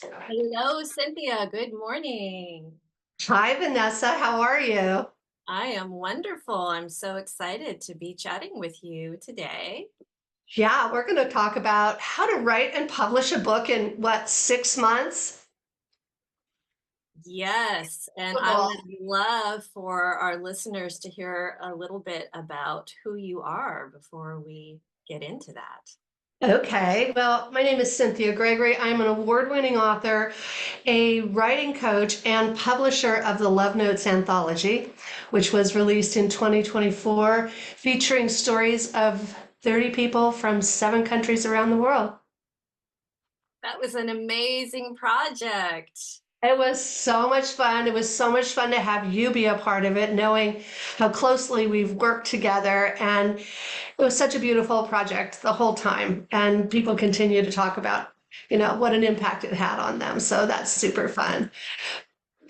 Hello, Cynthia. Good morning. Hi, Vanessa. How are you? I am wonderful. I'm so excited to be chatting with you today. Yeah, we're going to talk about how to write and publish a book in what, 6 months? Yes, and I would love for our listeners to hear a little bit about who you are before we get into that. Okay, well, my name is Cynthia Gregory. I'm an award-winning author, a writing coach, and publisher of the Love Notes Anthology, which was released in 2024, featuring stories of 30 people from 7 countries around the world. That was an amazing project. It was so much fun. It was so much fun to have you be a part of it, knowing how closely we've worked together. And it was such a beautiful project the whole time. And people continue to talk about, what an impact it had on them. So that's super fun.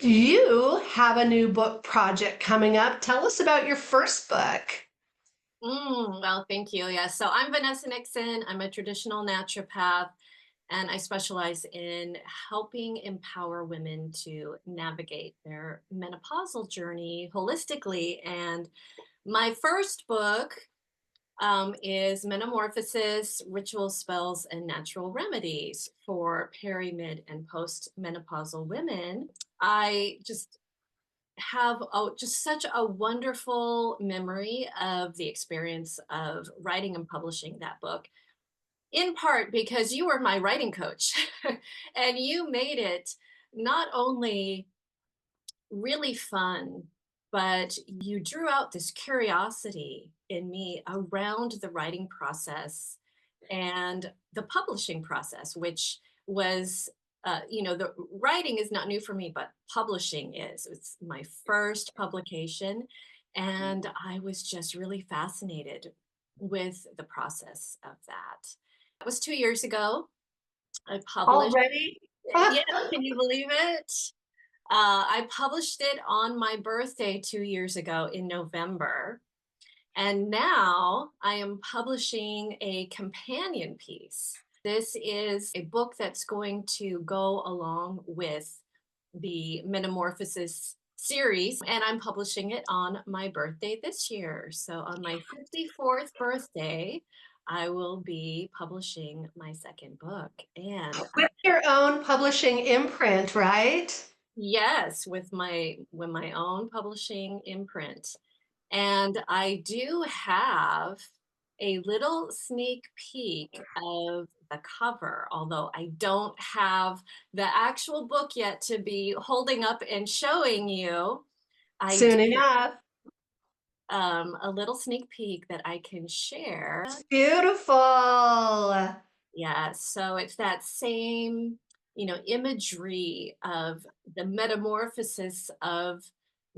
You have a new book project coming up. Tell us about your first book. Well, thank you. Yeah, so I'm Vanessa Nixon. I'm a traditional naturopath, and I specialize in helping empower women to navigate their menopausal journey holistically. And my first book is Meno-Morphosis Rituals, Spells, and Natural Remedies for peri, mid, and post-menopausal women. I just have just such a wonderful memory of the experience of writing and publishing that book, in part because you were my writing coach and you made it not only really fun, but you drew out this curiosity in me around the writing process and the publishing process, which was, the writing is not new for me, but publishing is. It's my first publication. And I was just really fascinated with the process of that. That was 2 years ago. I published. Already? Yeah, can you believe it? I published it on my birthday 2 years ago in November. And now I am publishing a companion piece. This is a book that's going to go along with the Metamorphosis series, and I'm publishing it on my birthday this year. So on my 54th birthday, I will be publishing my second book. And With your own publishing imprint, right? yes, with my own publishing imprint. And I do have a little sneak peek of the cover, although I don't have the actual book yet to be holding up and showing you. I Soon do enough. a little sneak peek that I can share. Beautiful. Yeah, so it's that same, imagery of the metamorphosis of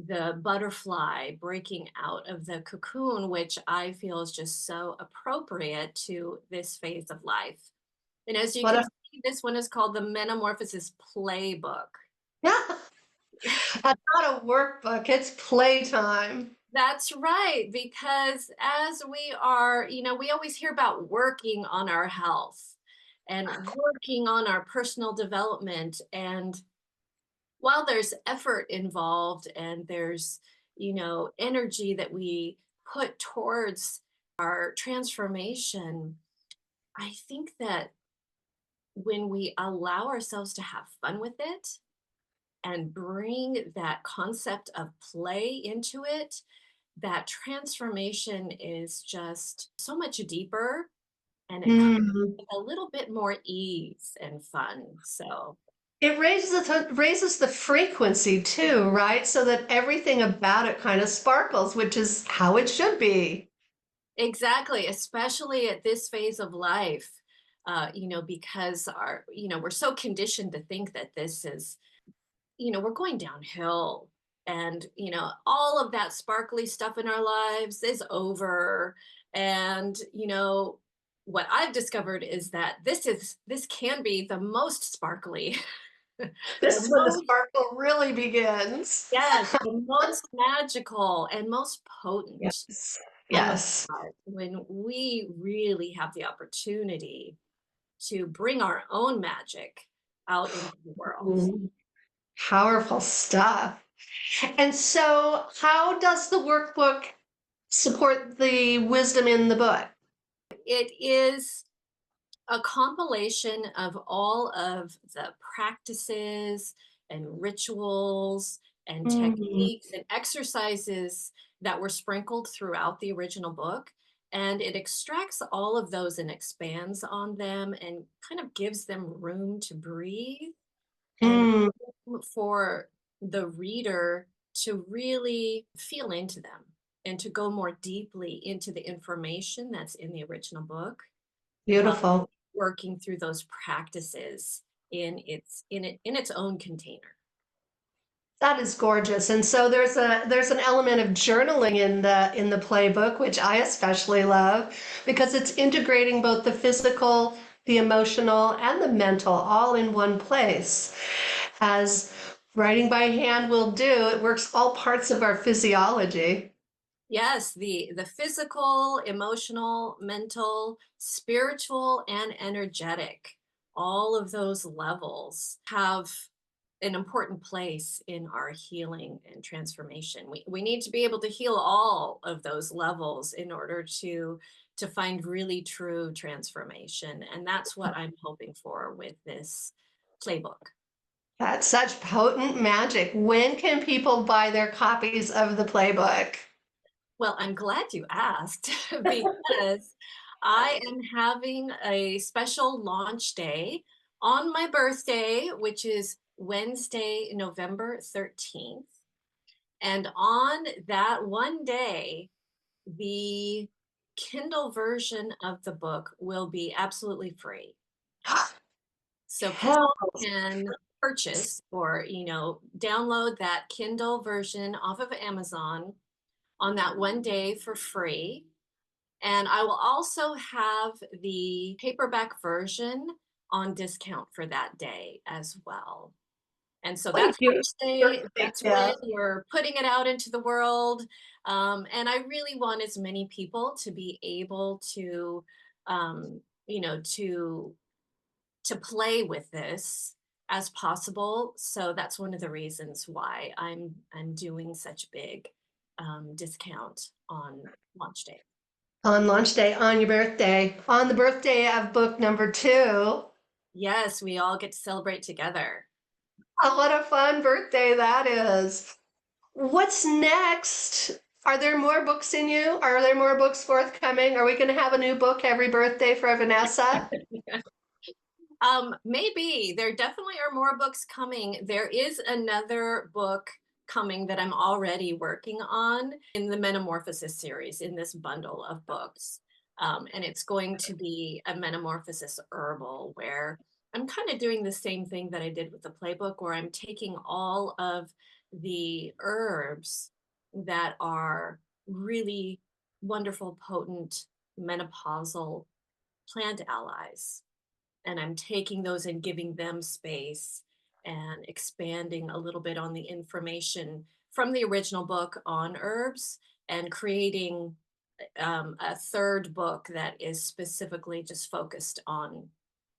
the butterfly breaking out of the cocoon, which I feel is just so appropriate to this phase of life. And as you What can a see, this one is called the Meno-Morphosis Playbook. Yeah, that's not a workbook, it's playtime. That's right, because as we are, we always hear about working on our health and working on our personal development. And while there's effort involved and there's, energy that we put towards our transformation, I think that when we allow ourselves to have fun with it and bring that concept of play into it, that transformation is just so much deeper and it comes Hmm. with a little bit more ease and fun. So, It raises the frequency too, right? So that everything about it kind of sparkles, which is how it should be. exactly, especially at this phase of life, because we're so conditioned to think that this is, we're going downhill. And, all of that sparkly stuff in our lives is over. And, what I've discovered is that this can be the most sparkly, the This is when the most, sparkle really begins. yes, the most magical and most potent Yes. time of Yes. life when we really have the opportunity to bring our own magic out into the world. Mm, powerful stuff. And so, how does the workbook support the wisdom in the book? It is a compilation of all of the practices and rituals and Mm, techniques and exercises that were sprinkled throughout the original book. And it extracts all of those and expands on them and kind of gives them room to breathe and mm, room for the reader to really feel into them and to go more deeply into the information that's in the original book while beautiful. working through those practices in its own container. That is gorgeous. And so there's an element of journaling in the playbook, which I especially love because it's integrating both the physical, the emotional, and the mental all in one place. As writing by hand will do, it works all parts of our physiology. Yes, the physical, emotional, mental, spiritual, and energetic, all of those levels have an important place in our healing and transformation. We need to be able to heal all of those levels in order to find really true transformation. And that's what I'm hoping for with this playbook. That's such potent magic. When can people buy their copies of the playbook? Well, I'm glad you asked because I am having a special launch day on my birthday, which is Wednesday, November 13th. And on that one day, the Kindle version of the book will be absolutely free. So Hell, people can purchase or, download that Kindle version off of Amazon on that one day for free. And I will also have the paperback version on discount for that day as well. And so what a that's beautiful launch day. birthday That's when gift. we're putting it out into the world. And I really want as many people to be able to, um, you know, to to play with this as possible. So that's one of the reasons why I'm doing such big discount on launch day. On launch day, on your birthday, on the birthday of book number two. Yes, we all get to celebrate together. Oh, what a fun birthday that is. What's next? Are there more books in you? Are there more books forthcoming? Are we going to have a new book every birthday for Vanessa? Maybe there definitely are more books coming. There is another book coming that I'm already working on in the Meno-Morphosis series in this bundle of books. And it's going to be a Meno-Morphosis herbal where I'm kind of doing the same thing that I did with the playbook, where I'm taking all of the herbs that are really wonderful, potent menopausal plant allies, and I'm taking those and giving them space and expanding a little bit on the information from the original book on herbs and creating a third book that is specifically just focused on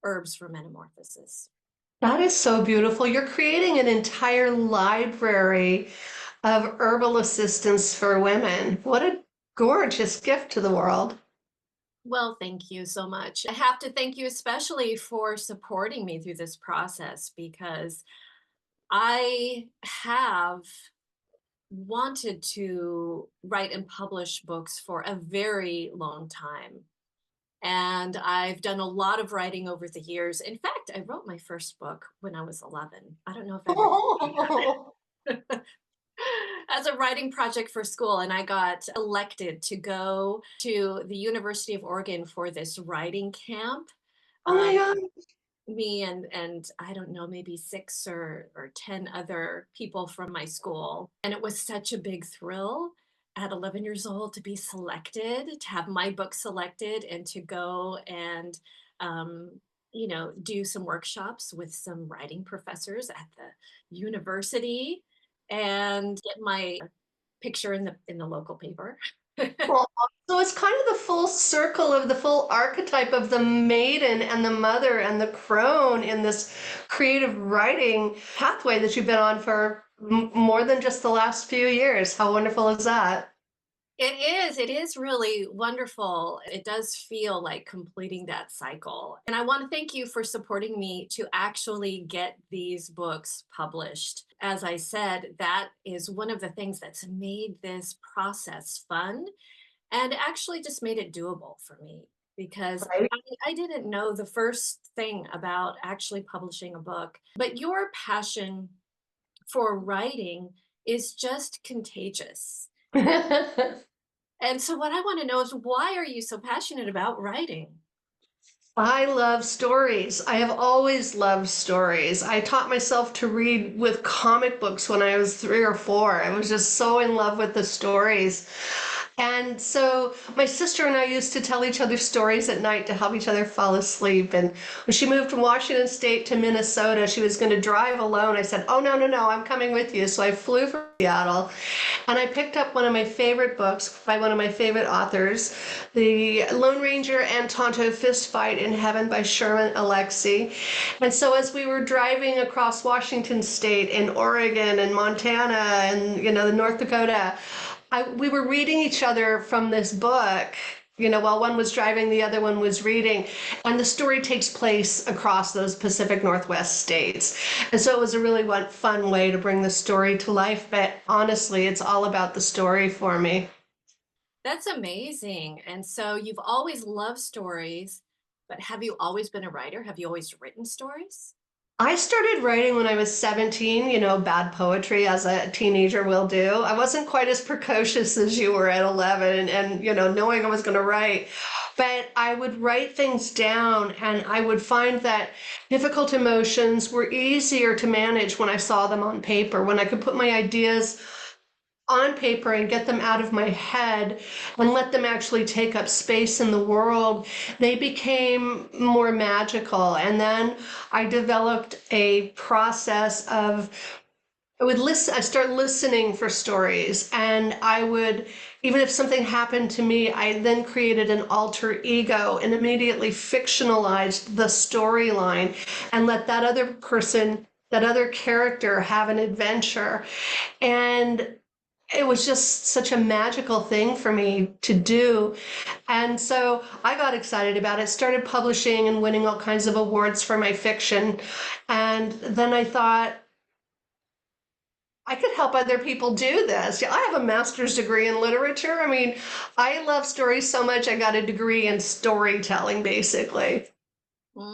herbs for metamorphosis. That is so beautiful. You're creating an entire library of herbal assistance for women. What a gorgeous gift to the world. Well, thank you so much. I have to thank you especially for supporting me through this process because I have wanted to write and publish books for a very long time. And I've done a lot of writing over the years. In fact, I wrote my first book when I was 11. I don't know if I ever Oh, as a writing project for school, and I got elected to go to the University of Oregon for this writing camp. oh my Um, God. Me and I don't know, maybe six or 10 other people from my school. And it was such a big thrill at 11 years old to be selected, to have my book selected and to go and um, do some workshops with some writing professors at the university and get my picture in the local paper. Well, so it's kind of the full circle of the full archetype of the maiden and the mother and the crone in this creative writing pathway that you've been on for more than just the last few years. How wonderful is that? It is really wonderful. It does feel like completing that cycle. And I want to thank you for supporting me to actually get these books published. As I said, that is one of the things that's made this process fun and actually just made it doable for me because Right? I didn't know the first thing about actually publishing a book. But your passion for writing is just contagious. And so what I want to know is why are you so passionate about writing? I love stories. I have always loved stories. I taught myself to read with comic books when I was 3 or 4. I was just so in love with the stories. And so my sister and I used to tell each other stories at night to help each other fall asleep. And when she moved from Washington State to Minnesota, she was going to drive alone. I said, "Oh, no, no, no, I'm coming with you." So I flew from Seattle and I picked up one of my favorite books by one of my favorite authors, The Lone Ranger and Tonto Fist Fight in Heaven by Sherman Alexie. And so as we were driving across Washington State and Oregon and Montana and, the North Dakota, we were reading each other from this book. While one was driving, the other one was reading. And the story takes place across those Pacific Northwest states. And so it was a really fun way to bring the story to life. But honestly, it's all about the story for me. That's amazing. And so you've always loved stories, but have you always been a writer? Have you always written stories? I started writing when I was 17, bad poetry as a teenager will do. I wasn't quite as precocious as you were at 11 and knowing I was going to write, but I would write things down and I would find that difficult emotions were easier to manage when I saw them on paper, when I could put my ideas on paper and get them out of my head and let them actually take up space in the world, they became more magical. And then I developed a process of I start listening for stories, and I would, even if something happened to me, I then created an alter ego and immediately fictionalized the storyline and let that other person, that other character have an adventure. And it was just such a magical thing for me to do. And so I got excited about it, started publishing and winning all kinds of awards for my fiction. And then I thought, I could help other people do this. Yeah, I have a master's degree in literature. I mean, I love stories so much, I got a degree in storytelling, basically.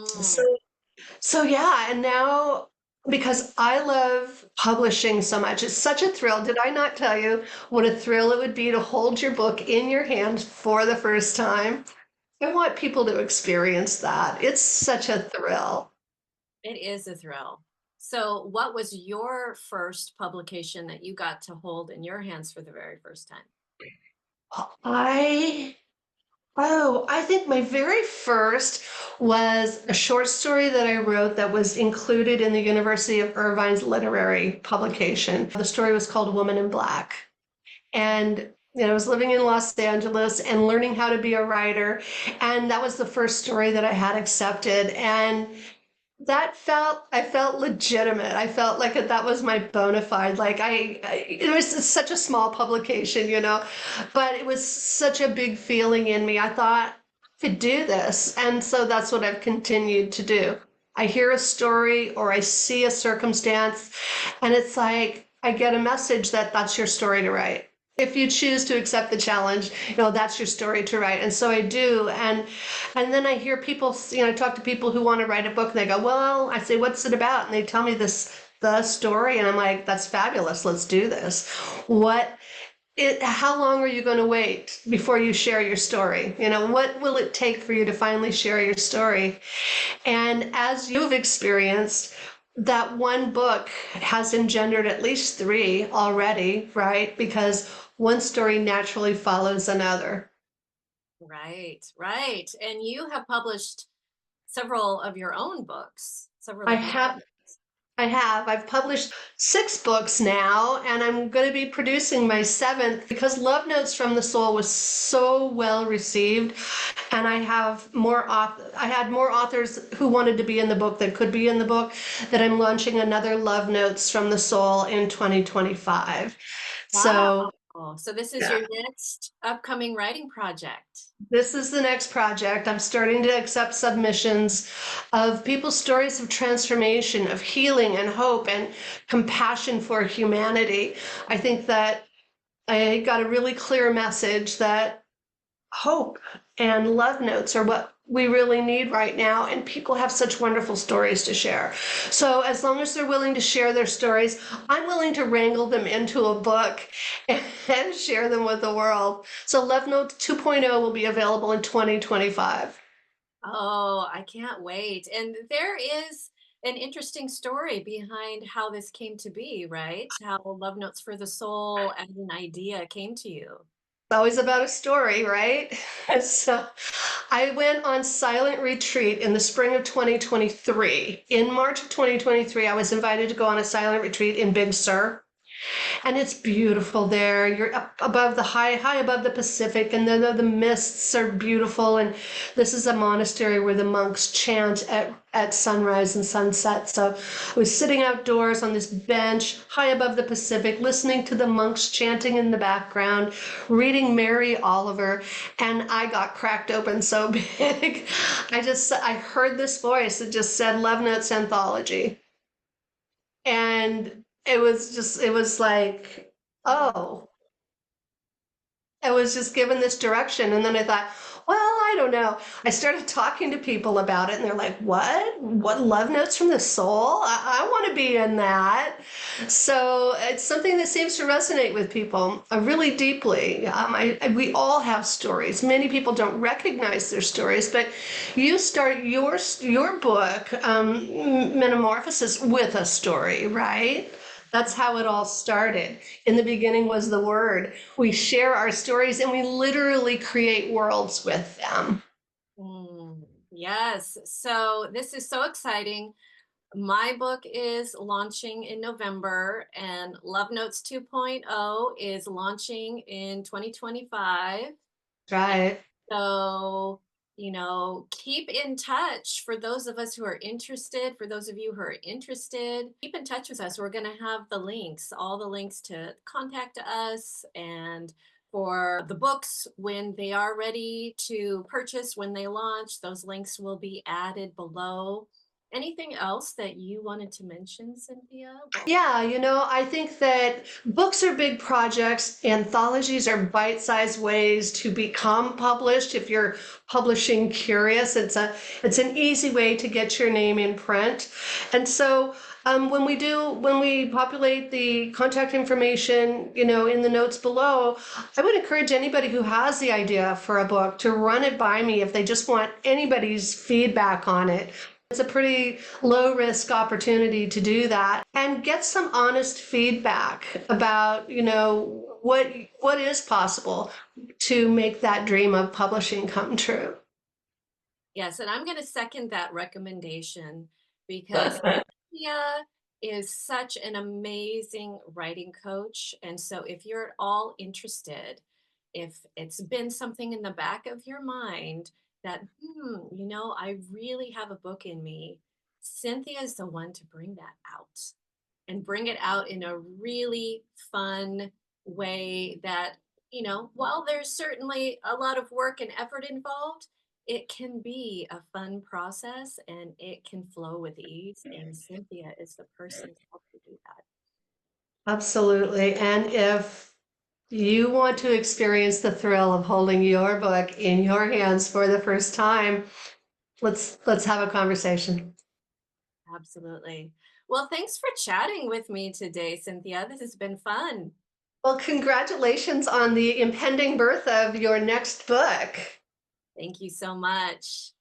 So Mm. So yeah, and now because I love publishing so much, it's such a thrill. Did I not tell you what a thrill it would be to hold your book in your hand for the first time? I want people to experience that. It's such a thrill. It is a thrill. So, what was your first publication that you got to hold in your hands for the very first time? I I think my very first was a short story that I wrote that was included in the University of Irvine's literary publication. The story was called Woman in Black. And I was living in Los Angeles and learning how to be a writer, and that was the first story that I had accepted. And I felt legitimate. I felt like that was my bona fide. Like it was such a small publication, but it was such a big feeling in me. I thought I could do this. And so that's what I've continued to do. I hear a story or I see a circumstance, and it's like I get a message that that's your story to write. If you choose to accept the challenge, that's your story to write. And so I do. And then I hear people, I talk to people who want to write a book and they go, "Well," I say, "What's it about?" And they tell me the story. And I'm like, "That's fabulous. Let's do this." How long are you going to wait before you share your story? What will it take for you to finally share your story? And as you've experienced, that one book has engendered at least three already, right? Because one story naturally follows another. Right, right. And you have published several of your own books, several I of your own have books. I have. I've published 6 books now, and I'm going to be producing my 7th because Love Notes from the Soul was so well received, and I have I had more authors who wanted to be in the book that could be in the book, that I'm launching another Love Notes from the Soul in 2025. Wow. So, So this is yeah. your next upcoming writing project. This is the next project. I'm starting to accept submissions of people's stories of transformation, of healing and hope and compassion for humanity. I think that I got a really clear message that hope and love notes are what we really need right now. And people have such wonderful stories to share. So as long as they're willing to share their stories, I'm willing to wrangle them into a book and share them with the world. So Love Notes 2.0 will be available in 2025. Oh, I can't wait. And there is an interesting story behind how this came to be, right? How Love Notes for the Soul as an idea came to you. It's always about a story, right? So I went on silent retreat in the spring of 2023. In March of 2023, I was invited to go on a silent retreat in Big Sur. And it's beautiful there. You're up above the high above the Pacific, and then the mists are beautiful. And this is a monastery where the monks chant at sunrise and sunset. So I was sitting outdoors on this bench high above the Pacific, listening to the monks chanting in the background, reading Mary Oliver, and I got cracked open so big. I heard this voice that just said Love Notes Anthology. And it was like, Mm. oh, I was just given this direction. And then I thought, well, I don't know. I started talking to people about it, and they're like, what? What, Love Notes from the Soul? I want to be in that. So it's something that seems to resonate with people really deeply. We all have stories. Many people don't recognize their stories, but you start your book, Metamorphosis, with a story, right? That's how it all started. In the beginning was the Word. We share our stories and we literally create worlds with them. Mm, yes. So this is so exciting. My book is launching in November, and Love Notes 2.0 is launching in 2025. Right. So, keep in touch for those of us who are interested. For those of you who are interested, keep in touch with us. We're going to have the links, all the links to contact us, and for the books when they are ready to purchase, when they launch, those links will be added below. Anything else that you wanted to mention, Cynthia? Well, Yeah, I think that books are big projects. Anthologies are bite-sized ways to become published. If you're publishing curious, it's an easy way to get your name in print. And so when we populate the contact information, in the notes below, I would encourage anybody who has the idea for a book to run it by me if they just want anybody's feedback on it. It's a pretty low risk opportunity to do that and get some honest feedback about, what is possible to make that dream of publishing come true. yes, and I'm going to second that recommendation because Cynthia is such an amazing writing coach. And so if you're at all interested, if it's been something in the back of your mind that, I really have a book in me, Cynthia is the one to bring that out and bring it out in a really fun way that, while there's certainly a lot of work and effort involved, it can be a fun process and it can flow with ease. And Cynthia is the person to help you do that. Absolutely. And if you want to experience the thrill of holding your book in your hands for the first time, let's have a conversation. Absolutely. Well, thanks for chatting with me today, Cynthia. This has been fun. Well, congratulations on the impending birth of your next book. Thank you so much.